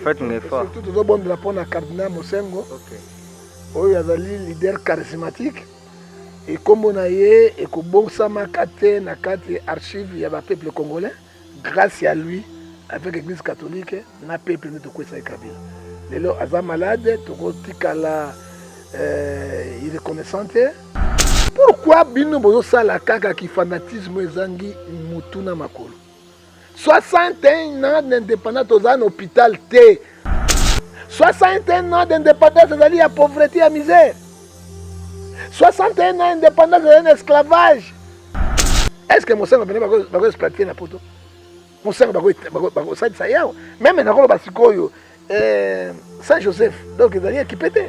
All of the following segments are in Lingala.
Prophète Ngefa. Surtout tozobondela mpona cardinal Mosengo. Oyo azali leader charismatique. Ekombo na ye ekobonsamaka te na kati archive ya peuple congolais grâce à lui avec l'église catholique na peuple nde tokwesa Kabila. Lelo aza malade tokotikala irreconnaissante. Pourquoi bino bozosala kaka ki fanatisme ezangi mutuna makolo? 61 ans d'indépendance toza na hôpital te. 61 ans d'indépendance ezali ya pauvreté ya misère. 61 ans d'indépendance ezali na esclavage. Est-ce que Mosengo bene bako exploiter na poto? Mosengo bako salisa yao. Même nakoloba sikoyo Saint-Joseph donc ezali équipé te.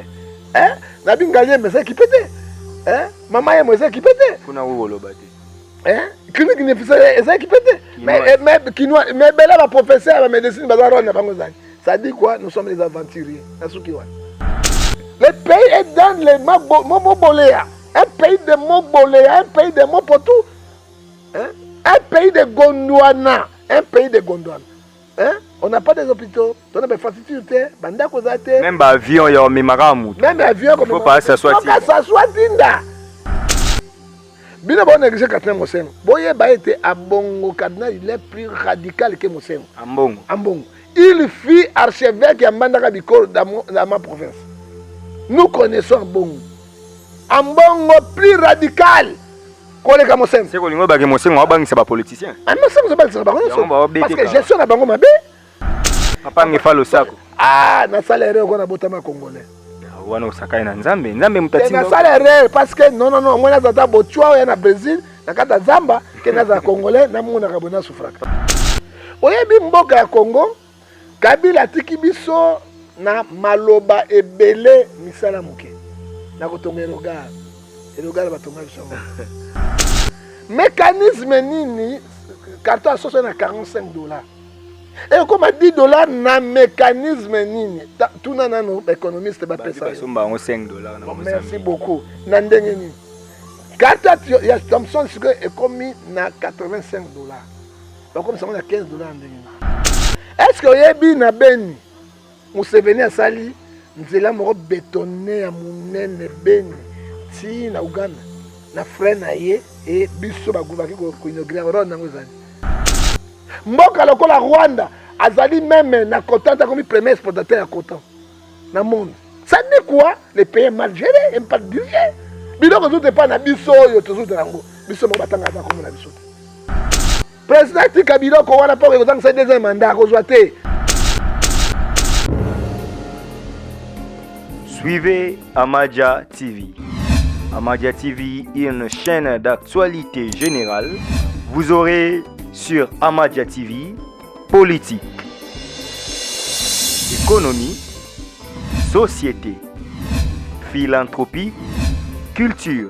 Hein? Na bingalie mais équipé te. Hein? Maman et moi équipé te. Kuna woloba te. Hein? Clinique nécessaire est équipé te. Mais bela ba professeur ba médecine bazaro na bango zani. Ça dit quoi? Nous sommes les aventuriers. Le pays est dans les Moboléa. Un pays de Moboléa, un pays de Mopotou. Hein? Un pays de Gondwana. Un pays de Gondwana. Hein? On n'a pas des hôpitaux. On a des facilités. Même avion, il y a même avion, il faut pas s'asseoir. Tinda. Bien bon négligé Cardinal Mosengo. Boye ba été à Bongo Cardinal, il est plus radical que Mosengo. Ambongo. Ambongo. Il fut archevêque à Mandaka Bikoro dans ma province. Nous connaissons Ambongo. Ambongo plus radical que le Mosengo. C'est que le Mosengo c'est pas politicien. Ah Mosengo c'est pas politicien. Parce que gestion na bango mabe. Papa ngefa lo sako. Ah, na salaire ko na botama congolais. Wana usaka na Nzambe mutatinga. Na salaire parce que non moi na zata bochwa ya na Brésil, na kata Zamba, ke na za congolais na mona ka bona sufraka. Oyebi mboka ya Congo, Kabila tiki biso na maloba ebele misala muke. Na kotonga erogar batonga biso. Mécanisme nini carton à 45 $. Et comme $10 na mécanisme nini tout nanano économiste ba pesa. $5. Merci beaucoup. Na ndenge nini. Carte ya Thomson siko ekomi na $85. Donc comme ça on a $15 ndenge. Est-ce que oyebi na Beni Museveni asali nzela moko bétonné ya munene Beni ti na Uganda na frère na ye et biso bagubaki ko inaugurer ron nango zali. Mboka lokola Rwanda azali même na coton comme premier exportateur à coton na monde. Ça dit quoi? Les pays mal gérés, et pas dirigés. Biloko tout pas na biso yo toujours nango. Biso mo batanga za comme na biso. Président Kabila ko wana pa ko tanga deuxième mandat ko zoate. Suivez Amadia TV. Amadia TV est une chaîne d'actualité générale. Vous aurez sur Amadia TV politique, économie, société, philanthropie, culture.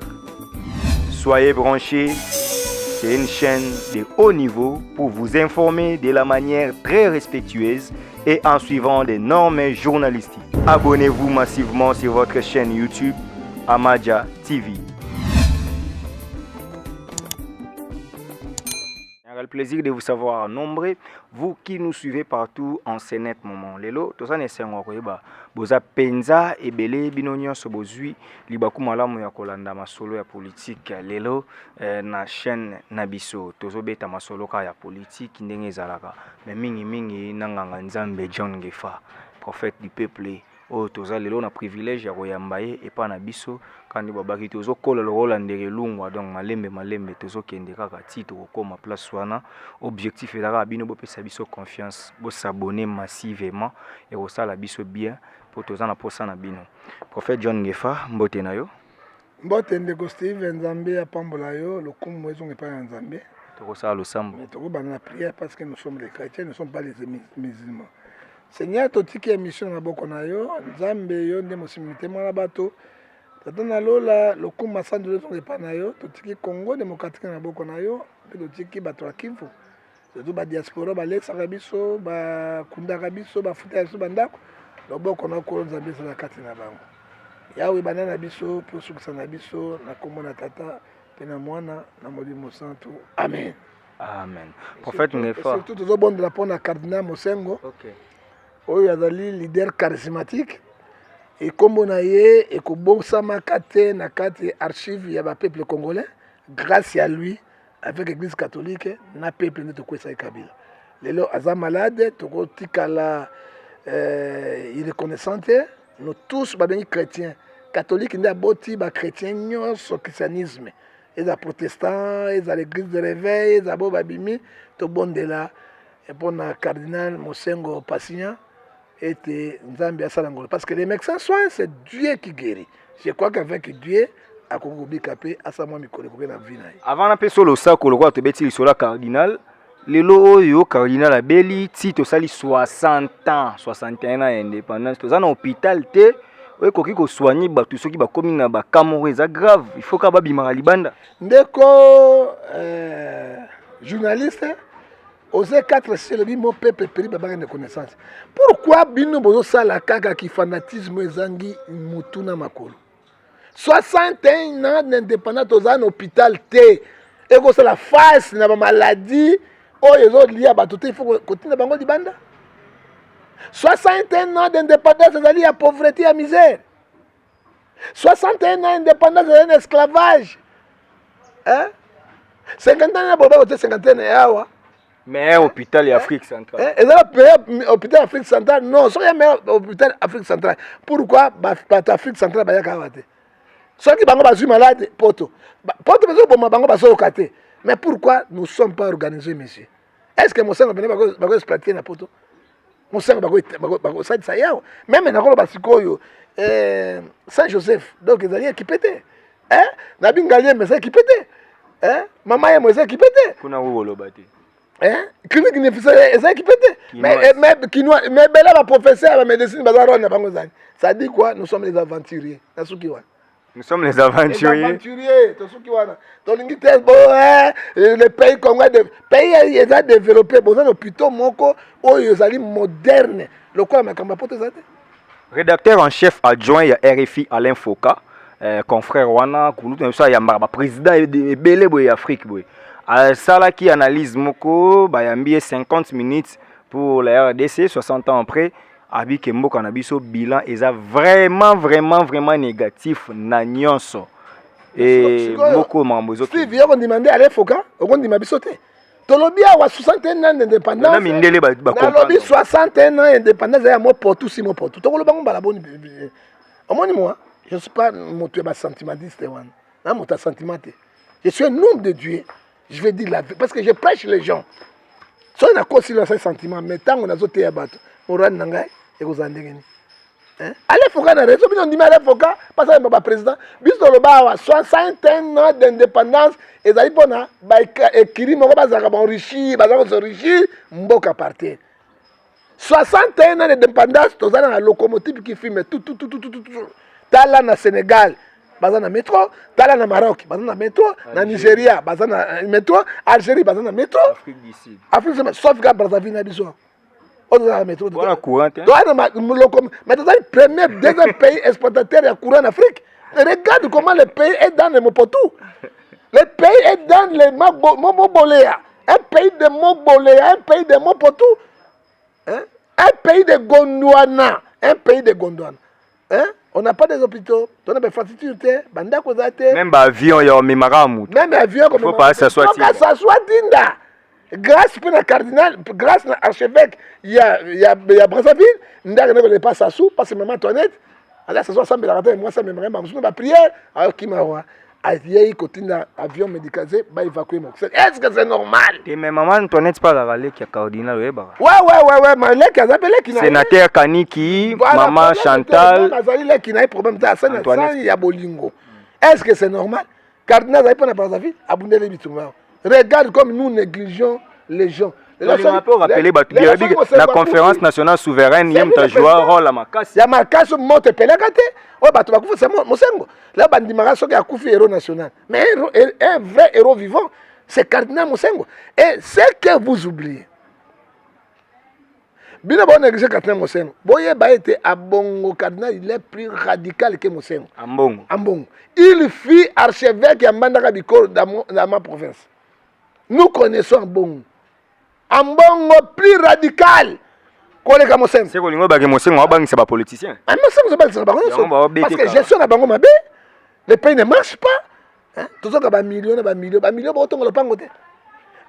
Soyez branchés, c'est une chaîne de haut niveau pour vous informer de la manière très respectueuse et en suivant des normes journalistiques. Abonnez-vous massivement sur votre chaîne YouTube Amadia TV. Le plaisir de vous savoir nombreux, vous qui nous suivez partout en ce net moment. Lelo, tout ça n'est pas boza penza ebele binonyo sobozui libaku malamu ya kolanda masolo ya politique lelo na chaîne Nabiso tozo beta masolo ka ya politique ndenge ezalaka mais mingi nanganga Nzambe John Ngefa prophète du peuple. Oh toza lelo na privilège ya koyamba ye epa na biso kandi babaki tozo kola lokola ndenge lungwa donc malembe tozo kende kaka titre kokoma place wana objectif ezaka bino bopesa biso confiance bo s'abonner massivement et kosala biso bien pour toza na posa na bino. Prophète John Ngefa mbote na yo. Mbote ndeko Steve Nzambe apambola yo lokumu ezo ngepa ya Nzambe. Tokosala losambo. Mais tokobana la prière parce que nous sommes les chrétiens, nous ne sommes pas les musulmans. Seigneur totiki émission na boko na yo Nzambe yo nde mosimite mwana bato tata na lola lokumu masando lezo ngepa na yo totiki Congo démocratique na boko na yo pe totiki bato ya Kivu surtout ba diaspora ba lesaka biso ba kundaka biso ba futa biso bandako loboko na ko Nzambe sala kati na bango yawe banana biso pour sukisa na biso na kombo na tata pe na mwana na molimo santo amen. Amen. Prophète Ngefa surtout tozobondela mpona cardinal Mosengo. OK. oyo azali leader charismatique ekombo na ye ekobosamaka te na kati archive ya bapeuple congolais grâce à lui avec l'église catholique na peuple nde tokwesa ye Kabila lelo aza malade tokotikala ireconnaissant te nous tous babengi chrétiens catholique nde aboti bachrétien nyonso christianisme eza protestant eza l'église de réveil eza bo babimi tobondela mpona cardinal Mosengo Passignan était Nzambi asala ngolo parce que les médecins soignent c'est Dieu qui guérit. Je crois qu'avec Dieu akokobi kapé asamwa mikolo ko na vie na ye. Avant na peso lo sako lo kwa to beti lisola cardinal lelo oyo cardinal abeli ti to sali 60 ans 61 ans indépendance to za na hôpital te oyo koki ko soigner batu soki ba komi na ba kamoro eza grave il faut ka ba bimaka libanda ndeko journaliste osé 4 c'est le mon peuple péri babanga de connaissance pourquoi bino bozo sala kaka ki fanatisme ezangi mutuna makolo 61 ans d'indépendance aux en hôpital T et que c'est la face na ba maladie oh les autres liés à batoté il faut continuer bango di banda 61 ans d'indépendance ezali à pauvreté à misère 61 ans d'indépendance c'est un esclavage hein 50 ans boba côté 50 ans yawa mais hôpital Afrique centrale et là hôpital Afrique centrale non so ya meilleur hôpital Afrique centrale pourquoi Afrique centrale ba ya kawate ceux qui bango bazui malade poto bezo boma bango baso kate mais pourquoi nous sommes pas organisés monsieur est-ce que Mosengo bene bago exploiter na poto Mosengo bago ça yao même na kolo basikoyo Saint Joseph donc ils allaient équipé hein na bingalie mais ça équipé hein maman ya moise équipé kuna wolo bate hein clinique ne faisait ça équipé mais bela ba professeur ba médecine bazaro na bango zani ça dit quoi nous sommes les aventuriers na suki wa nous sommes les aventuriers. Les aventuriers, le pays congolais, le pays est développé, bon, on plutôt moko, oh, ils sont modernes. Le quoi, mais comment peut ça? Rédacteur en chef adjoint à RFI Alain Foka, confrère Wana, Kouloutou, ça y a président de Belé boy Afrique boy. Ça qui analyse moko, bah y a 50 minutes pour la RDC, 60 ans après. Abi Kembo Kanabiso bilan est vraiment négatif na nyonso et beaucoup mambozo si vient on demander à l'Foka on dit mabisoté tolobi a 61 ans d'indépendance na mindele ba comprendre 61 ans d'indépendance ya mo portu si mo portu to koloba ngomba la bonne omoni moi je suis pas moto ba sentimentiste wan na moto sentimenté je suis un homme de Dieu je vais dire la vie parce que je prêche les gens so na kosi le sentiment mais tant on a zoté ya bato on ran nangai et vous en dégagez. Allez, Foka na raison, on dit mais allez Foka, parce que le président, biso le ba 61 ans d'indépendance, et ça dit na ba écrit mo ba za ka enrichi, ba za ko enrichi, mboka partir. 61 ans d'indépendance, to za na locomotive qui filme tout. Tala na Sénégal, baza na métro, tala na Maroc, baza na métro, na Nigeria, baza na métro, Algérie, baza na métro, Afrique du Sud. Afrique du Sud, sauf que Brazzaville na biso. On a la métro. Voilà courant. Mais c'est le premier, deuxième pays exportateur de courant en Afrique. Regarde comment le pays est dans les Mopotou. Le pays est dans les Moboléa. Un pays de Moboléa, un pays de Mopotou. Hein? Un pays de Gondwana. Un pays de Gondwana. Hein? On n'a pas des hôpitaux. On a des facilités. Même avion, il y a un mémoramu. Même avion, il faut pas s'asseoir. Grâce à cardinal, grâce à l'archevêque, il y a Brazzaville, il n'y a pas Sassou, parce que maman Antoinette, elle a s'asseoir ensemble, moi ça m'aimerait, je ma prière, alors qui m'a il y a un avion médicalisé, bah évacuer mon cousin. Est-ce que c'est normal? Et mais maman Antoinette pas la qui a cardinal ouais, mais les qui a appelé qui n'a sénateur Kaniki, maman Chantal, les qui n'a problème ça, il y a Bolingo. Est-ce que c'est normal? Cardinal n'a pas Brazzaville, abondé les bitoumas. Regarde comme nous négligeons les gens. La conférence nationale souveraine, il y a un joueur rôle à Makassi. Il y a Makassi, monte Pelagate. Oh, bah, tu vas c'est Mosengo. Là, Bandimara, c'est un Koufi héros national. Mais un vrai héros vivant, c'est Cardinal Mosengo. Et c'est que vous oubliez. Bien bon négliger Cardinal Mosengo. Boye ba été à Bongo Cardinal, il est plus radical que Mosengo. Ambongo. Il fit archevêque à Mandaka Bikoro dans ma province. Nous connaissons Ambongo. Ambongo plus radical. koleka mosengo c'est kolingo ba ke mosengo wa bangisa ba politicien mosengo ba bango parce que gestion na bango mabe le pays ne marche pas hein tozoka ba millions ba botongo lopango te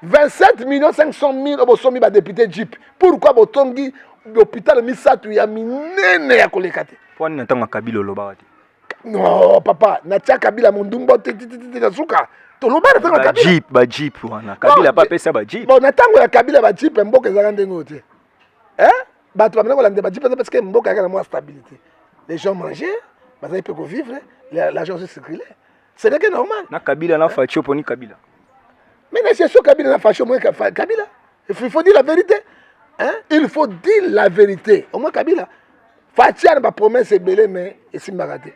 27 millions 500 000 obosomi ba député Jeep pourquoi botongi l'hôpital misatu ya minene ya koleka te pour na tanga Kabila loba te non papa na tia Kabila mondumbo te na suka to loba na tanga Kabila ba Jeep wana Kabila pas pesa ba Jeep bon na tango ya Kabila ba Jeep mboka ezaka ndenge te hein bato bamena kolanda ba Jeep parce que mboka ya na stabilité les gens mangeaient bazali peut vivre l'argent se circulait c'est que normal na Kabila na facho poni Kabila mais na gestion Kabila na facho moins Kabila il faut dire la vérité hein il faut dire la vérité au moins Kabila fatia na promesse belé mais esimbaka te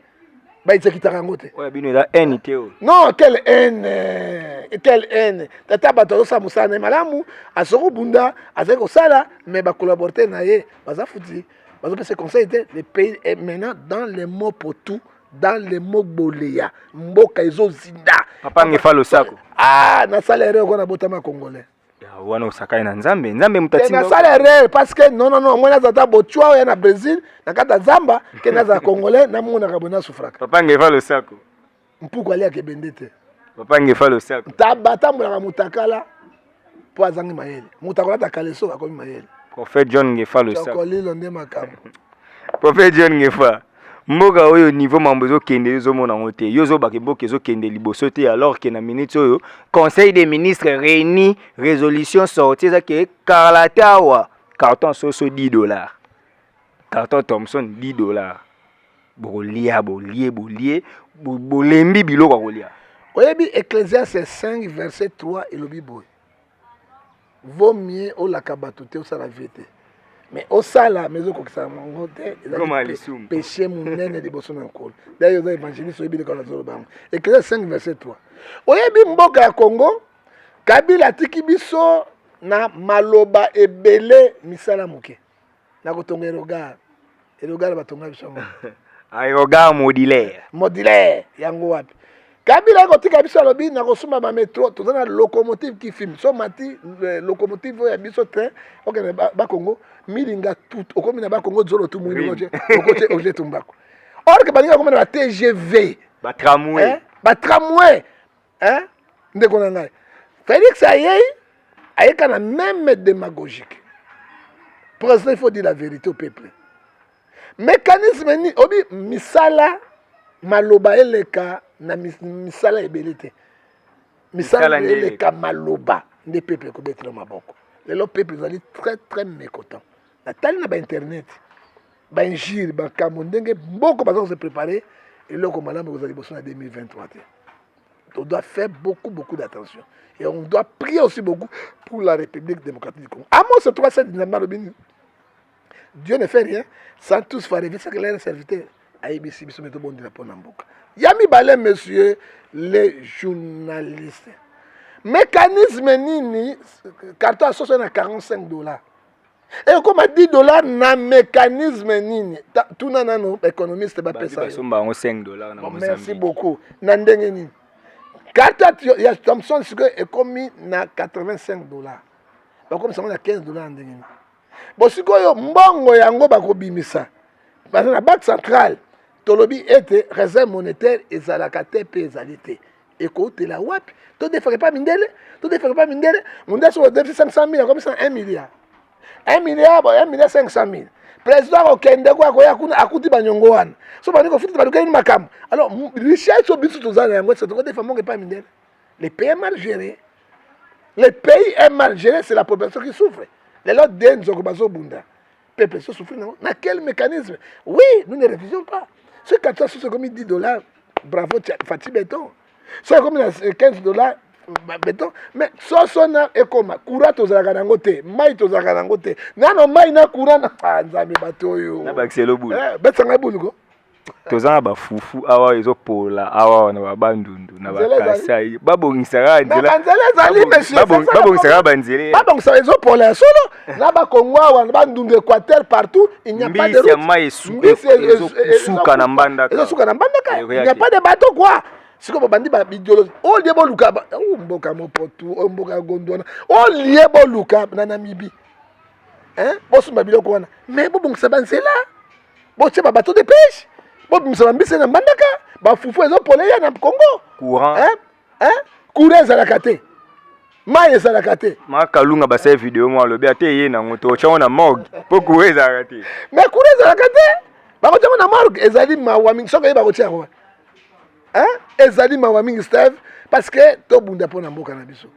ba itekita kango te oya bino la haine te non quelle haine tata bato sa musana malamu asoko bunda azeko sala mais ba collaborateur na ye baza futi bazo pese conseil te le pays est maintenant dans les mots pour tout dans les mots boléa mboka ezozinda papa ngefa lo sako na salaire ko na botama congolais ya wana usakai na nzambe mutatinga na salaire parce que non moi nazata bochwa ya na Brésil na kata zamba ke naza congolais na mona kabona sufraka papa ngefa lo sako mpuko ali akebende te papa ngefa lo sako tabatambola mutakala po azangi mayele mutakala ta kaleso akomi mayele prophète John ngefa lo sako kolilo nde makambo prophète John ngefa mboka oyo niveau mambo ezokende ezomona ngo te yo zobaka mboka ezokende liboso te alors que na minute oyo conseil des ministres réuni résolution sortie ezake karlatawa carton soso $10 carton Thomson $10 bolia bolembi biloko kolia oyebi Ecclésiaste 5 verset 3 elobi boy vaut mieux olaka bato te osala vie te mais au sala maison ko kisa mongo te péché munene liboso na nkolo d'ailleurs les évangélistes oyebi ko la zolo bango Ecclésiaste 5 verset 3 oyebi mboka ya Congo Kabila tiki biso na maloba ebele misala muke na kotonga erogar batonga biso aerogar modulaire yango wapi Kabila kotika biso alobi na kosuma ba métro tozana locomotive qui filme so mati locomotive ya biso train okene ba Congo milinga tout okomi na ba Congo zolo tout mundi okoche oje tumbako or que balinga komena ba TGV ba tramway hein ndeko na ngai Félix ayeka na même démagogique président il faut dire la vérité au peuple mécanisme ni obi misala maloba eleka na misala ebele te misala eleka maloba nde peuple ko betela maboko lelo peuple ezali très mécontent na tali na ba internet ba injire ba kambo ndenge mboko baza se préparer eloko malamu kozali boso na 2023 te on doit faire beaucoup d'attention et on doit prier aussi beaucoup pour la République démocratique du Congo. Amos 3:7 Dieu ne fait rien sans tous faire rêver, c'est que les serviteurs ABC biso meto bon drapeau na mboka. Yami balé monsieur les journalistes. Mécanisme nini carton à $45. Et comme $10 na mécanisme nini tout nanano économiste ba pesa. Basomba $5 na Mozambique. Merci beaucoup. Na ndenge nini. Carton ya Thomson c'est que commis na $85. Ba comme ça on a $15 ndenge nini. Bon sikoyo mbongo yango bakobimisa. Parce que la banque centrale tolobi était réserve monétaire ezalaka te pe ezalité. Écoute la wapi. To defere pas mindele, monde sur le déficit 500 000 comme ça 1 milliard. 1 milliard, 1 milliard 500 000. Président okende kwa koya kuna akuti banyongo wana. So bani ko futi baluka ni makam. Alors richesse so bisu tozana yango c'est to defere monge pas mindele. Les pays mal gérés. Le pays est mal géré, c'est la population qui souffre. Les autres denzo ko bazo bunda. Peuple se souffre non. Dans quel mécanisme? Oui, nous ne refusons pas. Ce 400 c'est comme $10, bravo Fatih Béton. C'est comme $15 béton. Mais ça sonna et comme courant aux aganangote, maï aux aganangote. Nano maï na courant na nzambe batoyo. Na baxelo bulu. Betanga bulu. Tozana ba fufu awa ezopola awa na babandundu na bakasai babongisaka nzela nzela monsieur babongisaka banzele babongisa ezopola solo na ba Congo awa na bandundu Équateur partout il n'y a pas de route suka na mbandaka suka na mbandaka il n'y a pas de bateau quoi siko bandi ba bidiologie o liebo luka mboka mopotu o mboka gondwana o liebo luka na Namibie hein bosomba biloko wana mais bobongisa banzela botie babateau de pêche bobimisa bambisi na mbandaka bafufu ezopole ya na Congo courant courant ezalaka te mai ezalaka te makalunga basala video mo alobi ate ye nango tochango na morgue mpo courant ezalaka te mais courant ezalaka te bakotiango na morgue ezali mawa mingi soki oye bakotia yango ezali mawa mingi Steve parce que tobunda mpo na mboka na biso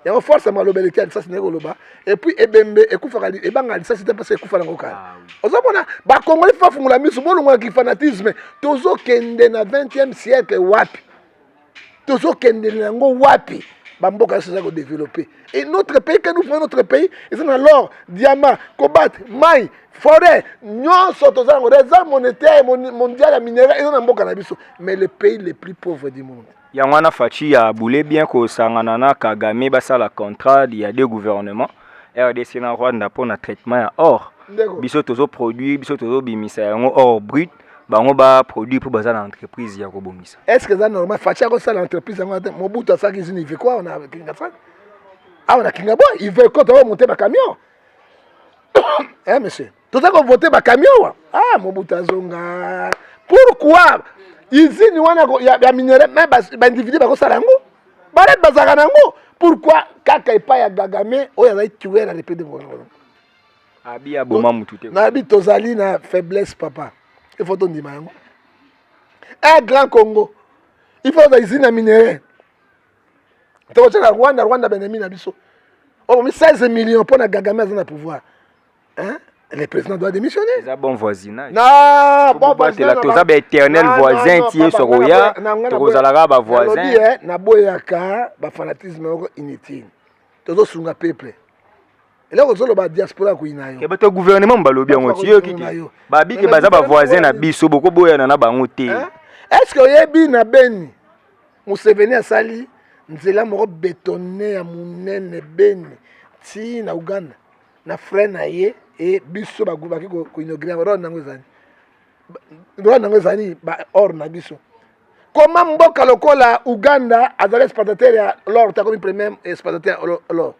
yango force maloba eleki ya lisasi ndenge koloba epuis ebembe ekufaka ebanga lisasi te parce ekufa nango kala ozomona bakongoli fa fungula miso bolongolaki fanatisme tozokende na 20e siècle wapi tozokende nango wapi bamboka nyonso eza kodévelopper et notre pays que nous faisons notre pays eza na l'or diamant cobalt mai forêt nyonso toza nango réserve monétaire mondiale ya minéral eza na mboka na biso mais le pays le plus pauvre du monde yango wana faci ya boule bien kosangana na Kagame basala contrat ya deux gouvernements RDC na Rwanda mpona traitement ya or biso tozoproduire biso tozobimisa yango or brut bango baproduire mpo baza na entreprise ya kobongisa est-ce que eza normal faci akosala entreprise yango te Mobutu asalaki izini ive kwa ona kinga sana awa na kinga bo ive ko tomonte bacamion monsieur toza kovote bacamion wa Mobutu azonga pourquoi izini wana ya minere me baindividu bakosala yango barete bazalaka na yango pourquoi kaka epai ya Kagame oyo azali tuer na repede bongo abi aboma mutu te nabi tozali na faiblesse papa il faut tondima yango un grand Congo il faut izini ya minere tokotia na Rwanda benemi na biso okomi 16 millions mpo na Kagame aza na pouvoir le président doit démissionner. C'est un bon voisinage. Non, bon voisinage. Tu as éternel voisin qui est sur Roya. Tu as voisin. Na boyaka ba fanatisme inutile. Tozo sunga peuple. Et là ozo ba diaspora ko inayo. Ke bato gouvernement balobi yango tiyo kiki. Babi ke baza ba voisin na biso boko boya na bango te. Est-ce que yebi na Beni Museveni asali nzela moko bétonné ya munene Beni ti na Uganda na frère na ye et biso bagubaki ko inaugurer Rwanda nango ezali ba or na biso comment mboka lokola Uganda azali exportateur ya l'or takomi premier exportateur l'or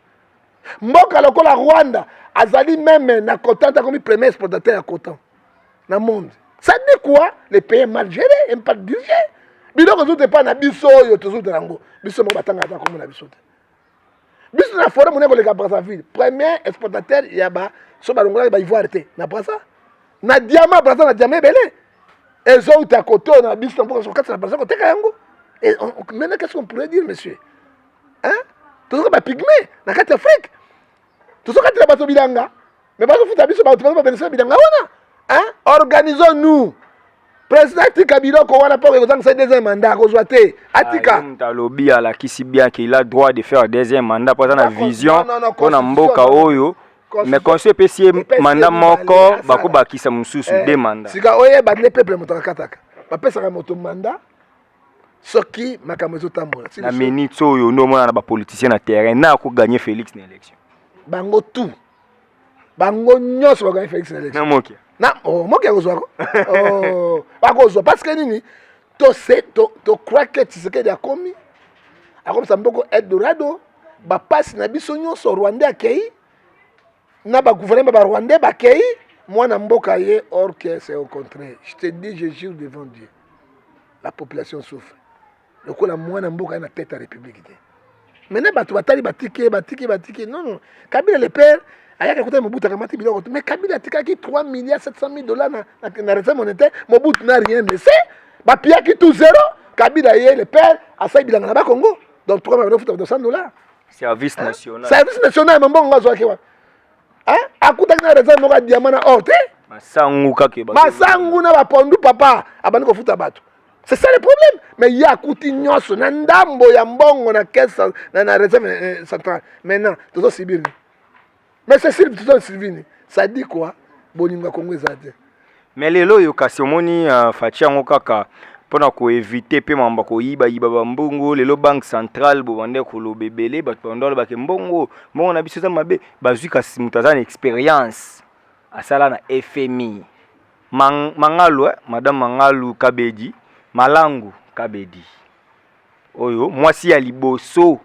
mboka lokola Rwanda azali même na coton takomi premier exportateur ya coton na monde ça dit quoi les pays mal gérés et pas dirigés biloko zote pa na biso yo tozote nango biso mo batanga ta komo na biso te biso na forêt moneko le Brazzaville premier exportateur ya ba so balongola ba ivoire te na Brazza na diamant Brazza na diamant belé ezo uta koto na biso mpoka so katsa na Brazza ko teka yango et maintenant qu'est-ce qu'on pourrait dire monsieur tozo ba pygmée na kati Afrique tozo kati na bato bilanga mais bato futa biso ba to ba benesa bilanga wana organisons-nous président Tika Biloko wana pour que deuxième mandat kozwa te atika mtalobi ala kisi bien qu'il a droit de faire deuxième mandat pour na vision pour na mboka oyo mais conseil PC mandat moko bako bakisa mususu deux mandats sika oye ba le peuple motakataka ba pesa ka moto mandat soki makambo ezotambola na minute oyo ndo mona na ba politicien na terrain na ko gagner Félix na élection bango tout bango nyonso ba gagner Félix na élection na moki na moki akozwako bakozwa parce que nini to crois que Tshisekedi akomi akomisa mboko Eldorado bapasi na biso nyonso Rwanda akei na ba gouvernement ba Rwanda bakei mwana mboka ye or que c'est au contraire je te dis je jure devant Dieu la population souffre lokola mwana mboka na tête à république te maintenant bato batali batiki non Kabila le père ayaka kote Mobutu akamati biloko mais Kabila atikaki 3 milliards 700 000 dollars na réserve monétaire Mobutu n'a rien laissé bapiaki tout zéro Kabila ye le père asai bilanga na ba Congo donc 3 milliards $200 service national mbongo ngazwaki wa akutaki na réserve moko diamant na or te masangu kake masangu na bapondu papa abandi kofuta bato. C'est ça le problème. Mais il y a kuti nyonso na ndambo ya mbongo na caisse na réserve centrale. Maintenant, tout ça Sibiri. Mais c'est Sibiri. Ça dit quoi? Boninga Congo ezate. Mais lelo yo kasi omoni fachi yango kaka pona ko éviter pe mamba ko yiba bambongo lelo banque centrale bo bande ko lo bebele bato bandolo ba ke mbongo na biso za mabe bazwi kasi mutazana expérience asala na FMI. Mangalu madame Mangalu Kabedi Malangu Kabedi oyo mwasi ya liboso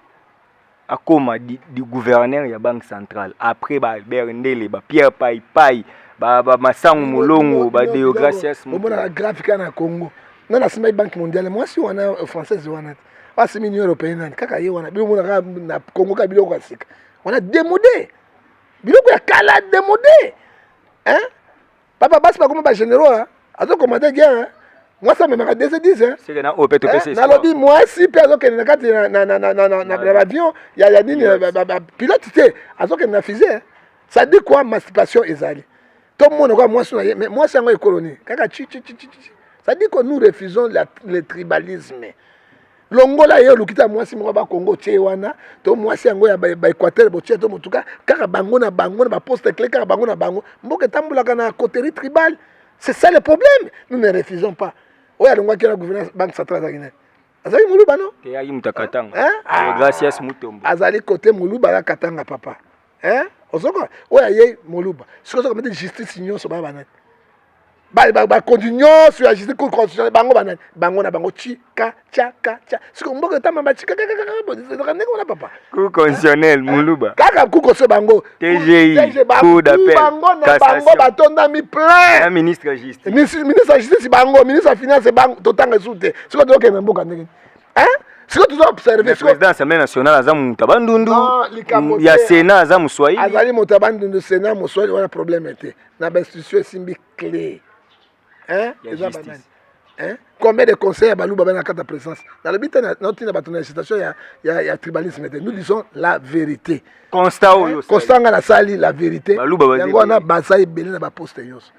akoma du gouverneur ya banque centrale après ba Albert Ndele ba Pierre Pai ba Masango Molongo ba Deogracias Mona graphique na Congo non na sima banque mondiale moi si on a française wana pas sima union européenne kaka ye wana bilo mona na Congo ka bilo ka sika on a démodé bilo ya kala démodé hein papa basi ba comme ba généraux hein azo commander guerre moi ça me m'a DC10 hein c'est que na opéto PC na lobby moi si pe azo que na kati na avion ya nini pilote té azo que na fusée ça dit quoi émancipation ezali tout le monde quoi moi mais moi c'est en colonie kaka chi ça dit que nous refusons le tribalisme longola yo lukita moi si mo ba Congo tie wana to moi si yango ya ba Équateur bo tie to mutuka kaka bango na ba poste clé kaka bango na bango mboke tambula kana coterie tribal c'est ça le problème nous ne refusons pas oya longwa ki la gouvernance banque centrale za Guinée azali muluba non te yayi mutakatanga gracias mutombo azali côté muluba la katanga papa hein osoko oya ye muluba siko soko mettre justice nyonso ba banani ba continuer sur la justice constitutionnelle bango na bango chika cha siko mboka tama ba chika on a papa cour constitutionnel muluba kaka kuko so bango TGI cour d'appel bango na bango batonda mi plein na ministre de justice ministre de justice bango ministre de finance bango totanga sute siko doke na mboka ndenge hein siko tu dois observer le président de l'Assemblée nationale aza mutabandundu ya Sénat aza muswahili azali mutabandundu Sénat muswahili wana problème était na ba institution simbi clé hein hein combien de conseils à Balouba dans la carte de présence dans le but notre na citation ya tribalisme nous disons la vérité constat na la sali la vérité yango na basai belé na ba poste yos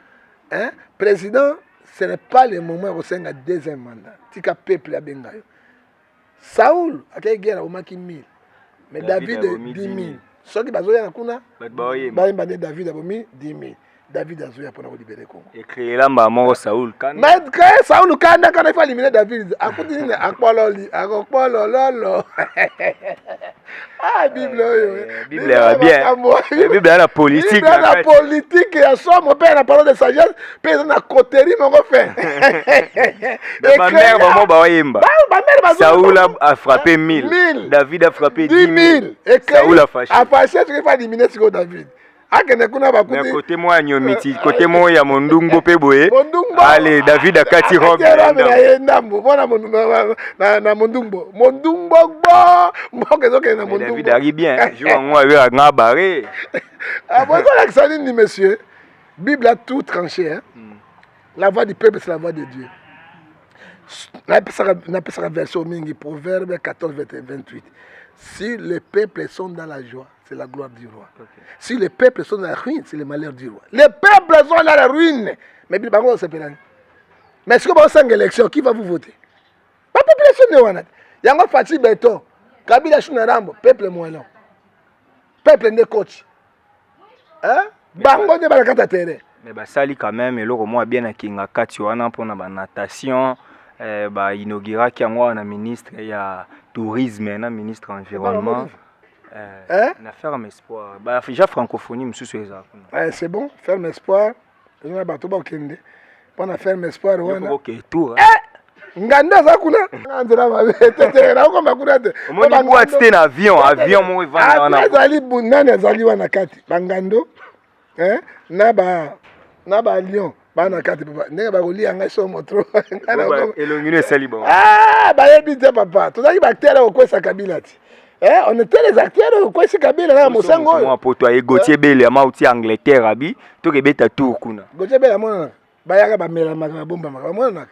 hein président ce n'est pas le moment où c'est un deuxième mandat tika peuple ya bengayo Saoul akay guerre au maki 1000 mais David 10 000 ceux qui bazoya na kuna ba mbane David abomi 10 000 David azoya pour libérer Congo. Et créer là mort Saoul Kanda. Mais créer Saoul Kanda quand il faut éliminer David. Akudi ni akpololi, akopololo. Ah Bible Bible est bien. Bible est la politique. Bible est la politique et à ça mon père a parlé de sagesse, père na coterie mon refait. Ma mère maman ba yemba. Saoul a frappé 1000. David a frappé 10 000. Saoul a fâché. A fâché qu'il faut éliminer ce David. Mais côté moi nyomiti côté moi ya mondungo pe boye allez David akati robe na mondungo mboke na mondungo David arrive bien jour moi avec nga barré ah bon ça dit monsieur Bible a tout tranché hein la voix du peuple c'est la voix de Dieu n'a pas sa version mingi Proverbe 14 28 si les peuples sont dans la joie c'est la gloire du roi. Okay. Si les peuples sont dans la ruine, c'est le malheur du roi. Les peuples sont dans la ruine. Mais Bibango c'est pénal. Mais si vous avez une élection, qui va vous voter? La population de Wanat. Il y a un Fatih Beto. Kabila Chunarambo, peuple moellon. Peuple de coach. Hein? Bango de Balakata Terre. Mais Basali quand même, et là, moi bien à Kinga Katiwana pour la natation. Inaugura qui a un ministre, il y a tourisme, un ministre environnement. Na ferme espoir. Bah déjà francophonie monsieur César. C'est bon, ferme espoir. On a bateau ba kende. Pona ferme espoir wana. OK, tour. Nganda za kuna. Ngandela ba tete na ko makuna te. Omoni kwa tete na avion mo evanda wana. Azali bunana azali wana kati. Bangando. Na ba lion. Bana kati papa. Ndenge ba kolia nga so motro. Elongino sali bon. Ah, ba yebi te papa. Tozali baktere ko kwesa kabila ti. On était les acteurs quoi c'est Kabila là mosango moi pour toi et Gauthier Bell ya mauti Angleterre abi to ke beta tour kuna Gauthier Bell amona ba yaka ba mela maka bomba maka mona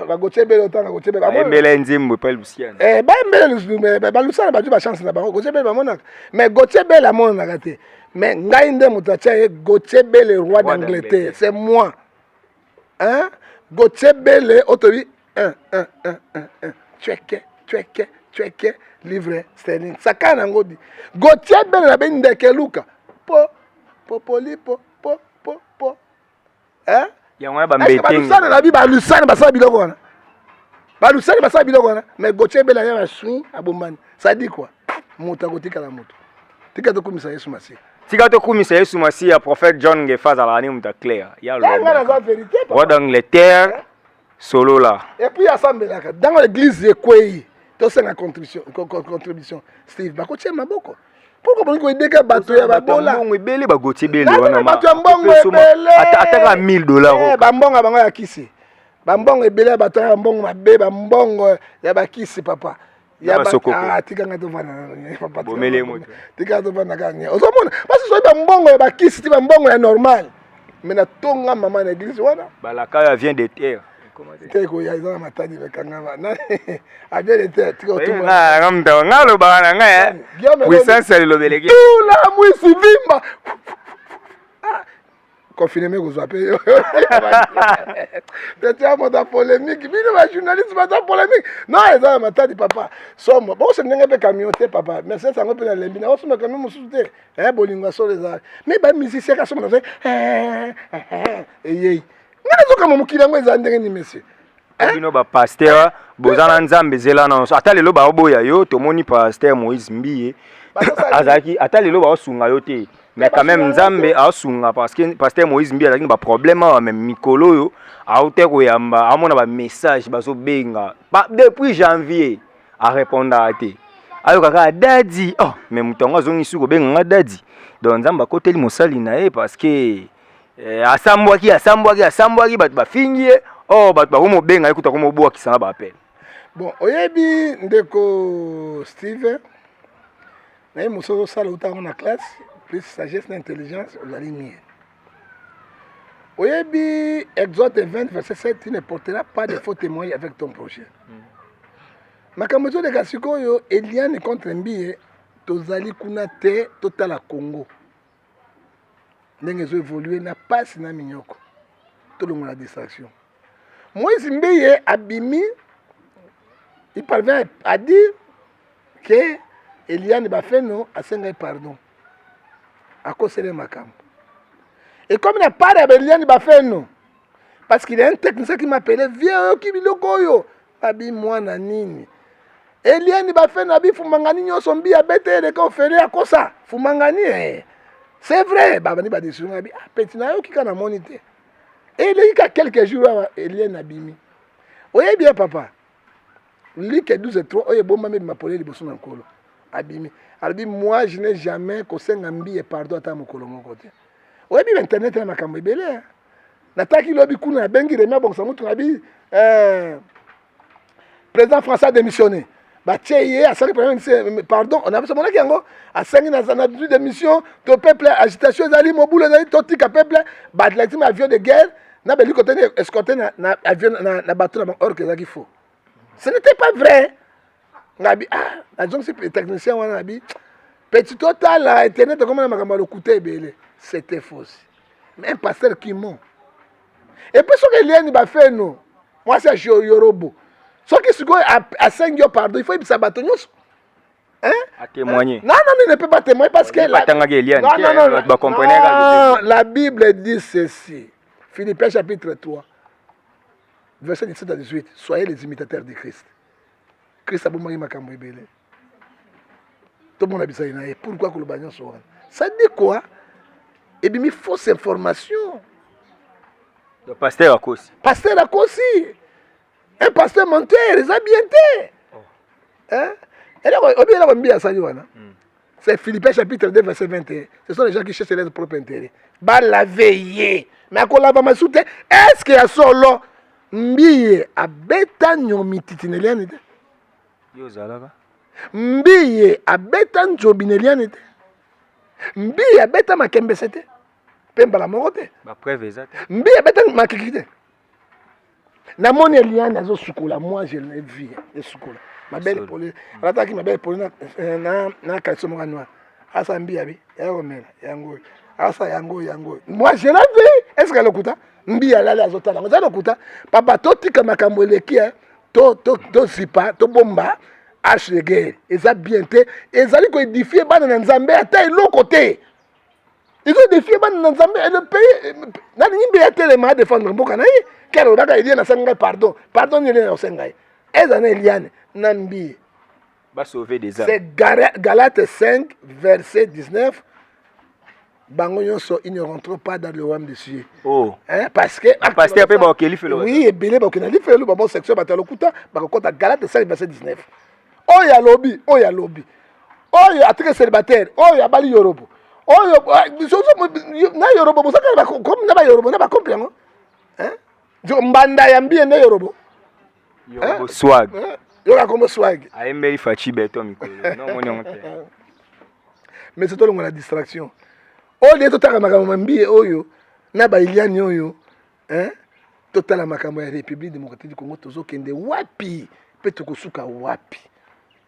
ba Gauthier Bell otanga Gauthier Bell amona mbele nzembo pa Luciano ba mbele ba Luciano ba ju ba chance na ba Gauthier Bell amona mais Gauthier Bell amona kate mais ngai nde mutacha Gauthier Bell le roi d'Angleterre c'est moi Gauthier Bell otobi Cheke livre sterling sakana ngodi Gauthier Bell na ben ndeke luka po ya ngwana ba mbeteng ba na bi ba Lusana ba sa biloko wana ba Lusana ba sa biloko wana mais Gauthier Bell ya sui abombani ça dit quoi muta gotika la mutu tika to kumisa Yesu Masiya tika to kumisa Yesu Masiya prophète John Ngefaza la ni muta clair ya le roi d'Angleterre solo là et puis assemblée là dans l'église de Kwei tosenga contribution Steve bakotia maboko pourquoi bongo edeka bato ya babola mbongo ebele bagoti ebele wana bato ya mbongo ebele ataka $1000 bambongo bango ya kisi bambongo ebele bato ya mbongo mabe bambongo ya bakisi papa ya tikanga tovana papa bomele moto tikanga tovana kanga ozomona parce que bambongo ya bakisi ti bambongo ya normal mais na tonga mama na église wana balaka vient de terre teko ya izana matadi bekanga na avient de terre tiko tuma ngamda ngalo bana ngaya puissance lobeleke tula mwisi vimba confinement kozwa pe tete amo da polémique bino ba journaliste ba da polémique non ezana matadi papa somo bo se ndenge pe camion te papa mais c'est ça ngopela lembi na osoma camion mususu te bolinga so les mais ba musicien ka soma na eyei ngana zoka mokili yango eza ndenge ni monsieur bino bapaster bozana nzambe ezela na ata lelo baoboya yo tomoni paster Moïse Mbiye azalaki ata lelo baosunga yo te mais quand même nzambe aosunga parce que paster Moïse Mbiye azalaki na baproblème awa même mikolo oyo aute koyamba amona bamessage bazobenga depuis janvier arépondaka te ayokaka dadi mais moto yango azongisi kobenganga dadi donc nzambe akoteli mosali na ye parce que asambwaki bato bafingi ye bato bakomobenga ye kuta komobwakisanga baapele bon oyebi ndeko Steve naye mosusu osala utango na classe plus sagesse na intelligence ozali mie oyebi Exode 20 verset 7 tu ne porteras pas de faux témoins avec ton prochain makambo ezoleka sikoyo Eliane contre Mbiye tozali kuna te totala Congo ndenge évolué na passe na minyoko tout le monde a distraction Moïse Mbiye abimi il parvient à dire que Eliane Bafeno a sengai pardon à cause de makambo et comme il n'a pas de Eliane Bafeno parce qu'il y a un technicien qui m'appelait viens qui biloko yo abi mwana nini Eliane Bafeno abi fumangani nyoso mbi abete de ko fele akosa fumangani c'est vrai babani ba décision abi petit na yo kika na monité et il y a quelques jours Eliane abimi oye bien papa Luc 12:3 oye bomba me mapolé liboso na nkolo abimi albi moi je n'ai jamais kosenga mbi et pardon ata mokolo moko te oye bi internet na makambo ebele nataki lobi kuna bengi remia bongsa mutu abi président François démissionné Batie a sali pardon on a besoin de yango a sangi na de mission to peuple agitation zali mobule zali totika peuple batlati ma avion de guerre na beli côté escorté na avion na bateau na or que ça qu'il faut ce n'était pas vrai ngabi la donc c'est technicien wana ngabi petit total internet comme na makamba le coûter belé c'était faux mais un pasteur qui ment et puis ce que Eliane ba fait non moi c'est Yorobo ce qui se à 5 jours pardon il faut y sabato nyos à témoigner non il ne peut pas témoigner parce que la Bible dit ceci Philippiens chapitre 3 verset 17 à 18 soyez les imitateurs de Christ Christ a bomaki makambo ebele tout le monde a bisa ina pourquoi que le bagnon soit ça dit quoi et bien fausse information le pasteur Akosi un pasteur menteur, ils ont bien été. C'est Philippiens chapitre 2, verset 21. Ce sont les gens qui cherchent leur propre intérêt. La veillée. Mais à quoi la va m'assurer? Est-ce qu'il y a solo Mbiye a beta nyomititinéliane? Mbiye a beta njobineliane? Mbiye a beta makembesete? Pemba la morote? Mbiye a beta makikite? Na moni Eliane azo sukula moi je l'ai vu de sukula ma belle poli rataki ma belle poli na kalso mo noir asa mbia bi yango mela yango asa yango moi je l'ai vu est-ce que lokuta mbia lala azotala ngoza lokuta papa totika makambo eleki to sipa to bomba HG eza bien te ezali ko édifier bana na nzambe ata eloko te ils ont défié bana nzambe et le pays na nimbe ya telema défendre mboka na ye quel est Eliane a sangé pardon Eliane a sangé Eliane Nambi va sauver des âmes. C'est Galates 5 verset 19 Bangonyoso ils ne rentrent pas dans le royaume des cieux. Parce que pasteur peut ba okeli felo. Oui, ebele ba okeli felo ba bon section ba talokuta ba kota Galates 5 verset 19. oyo alobi oyo atike célibataire oyo abali yorobo oyo na yorobo bosaka na ba yorobo na ba kompi yango mbanda ya mbie nde yorobo Yorobo swag yoka kombo swag ayembeli fachi beto mikolo non moni on te mais c'est tout la distraction oyo totaka makambo mbie oyo na ba iliani oyo totala makambo ya République démocratique du Congo tozokende wapi pe tokosuka wapi.